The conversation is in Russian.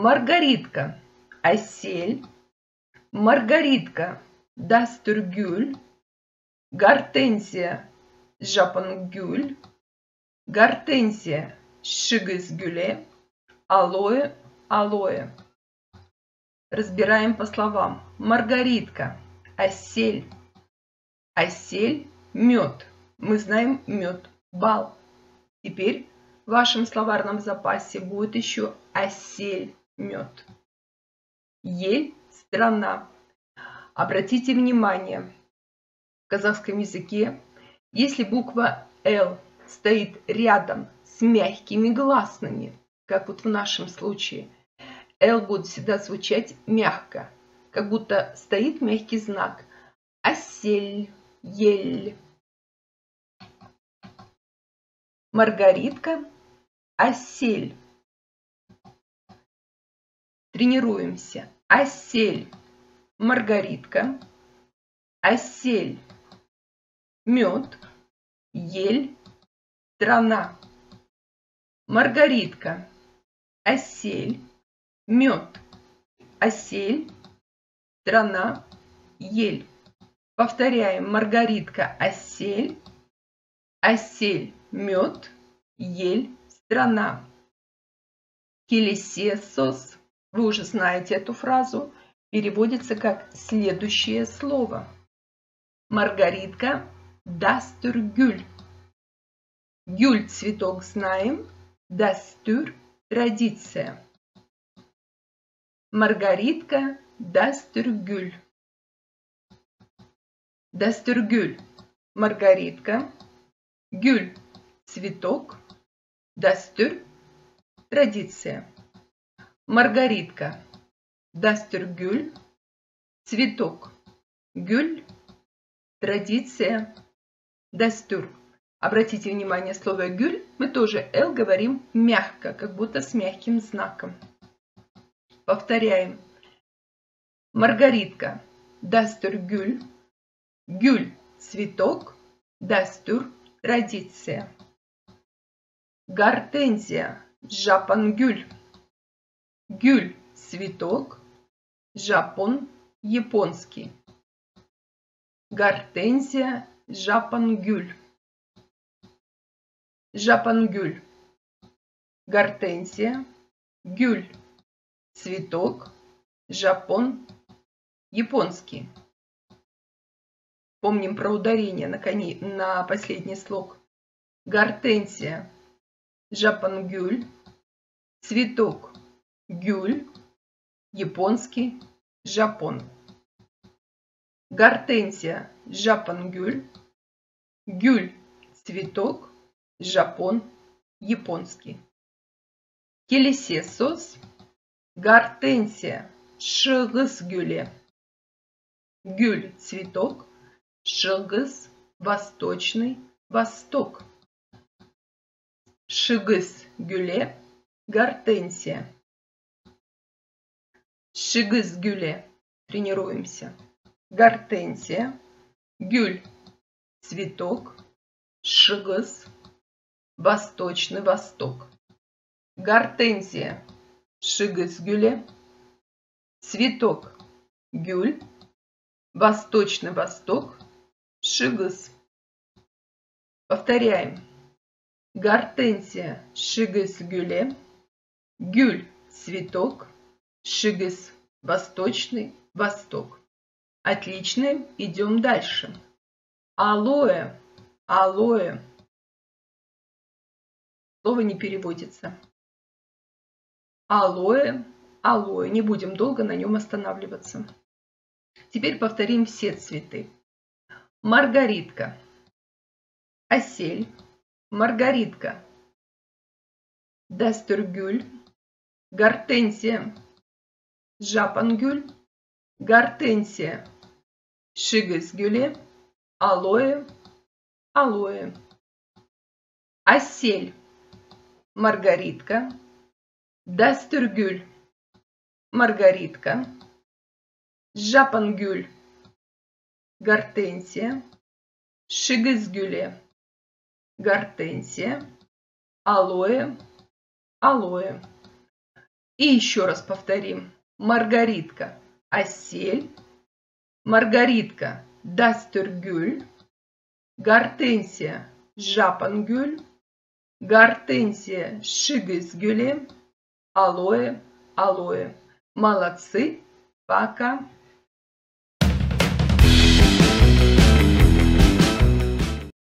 Маргаритка, Асель, Маргаритка, Дастюргюль, Гортензия, Жапангюль, Гортензия, Шигызгюле, Алоэ, алоэ. Разбираем по словам. Маргаритка, Асель, Асель, мед. Мы знаем мед, бал. Теперь в вашем словарном запасе будет еще осель, мед. Ель, страна. Обратите внимание, в казахском языке, если буква «Л» стоит рядом с мягкими гласными, как вот в нашем случае, «Л» будет всегда звучать мягко, как будто стоит мягкий знак. Осель, ель. Маргаритка, осель. Тренируемся. Осель, маргаритка, осель, мед, ель, страна. Маргаритка, осель, мед, осель, страна, ель. Повторяем. Маргаритка, осель, осель, мед, ель, страна. Келесесос, вы уже знаете эту фразу, переводится как следующее слово. Маргаритка, дастюргюль. Гюль цветок знаем, дастюр традиция. Маргаритка, дастюргюль. Дастюргюль, маргаритка, гюль цветок, дастюр традиция. Маргаритка, дастюргюль, цветок, гюль, традиция, дастюр. Обратите внимание, слово гюль мы тоже «л» говорим мягко, как будто с мягким знаком. Повторяем. Маргаритка, дастюргюль, гюль цветок, дастюр традиция. Гортензия, жапангюль. Гюль цветок, жапон японский. Гортензия, жапангюль. Жапангюль, гортензия, гюль цветок, жапон японский. Помним про ударение на последний слог. Гортензия, жапангюль, цветок, гюль, японский, жапон. Гортензия, жапангюль, гюль, цветок, жапон, японский. Келесесос, гортензия, шигызгюле. Гюль, цветок, шигыз, восточный, восток. Шигызгюле, гортензия. Шигызгюле, тренируемся. Гортензия, гюль, цветок, шигыз, восточный, восток. Гортензия, шигызгюле, цветок, гюль, восточный, восток, шигыз. Повторяем. Гортензия, шигызгюле, гюль, цветок, шигыз, восточный, восток. Отлично, идем дальше. Алоэ, алоэ. Слово не переводится. Алоэ, алоэ. Не будем долго на нем останавливаться. Теперь повторим все цветы. Маргаритка, осель, маргаритка, дастюргюль, гортензия, жапангюль, гортензия, шигызгюле, алоэ, алоэ. Осель, маргаритка, дастюргюль, маргаритка, жапангюль, гортензия, шигызгюле, гортензия, алоэ, алоэ. И еще раз повторим. Маргаритка – осель. Маргаритка – дастергюль. Гортензия – жапангюль. Гортензия – шигесгюле. Алоэ – алоэ. Молодцы. Пока.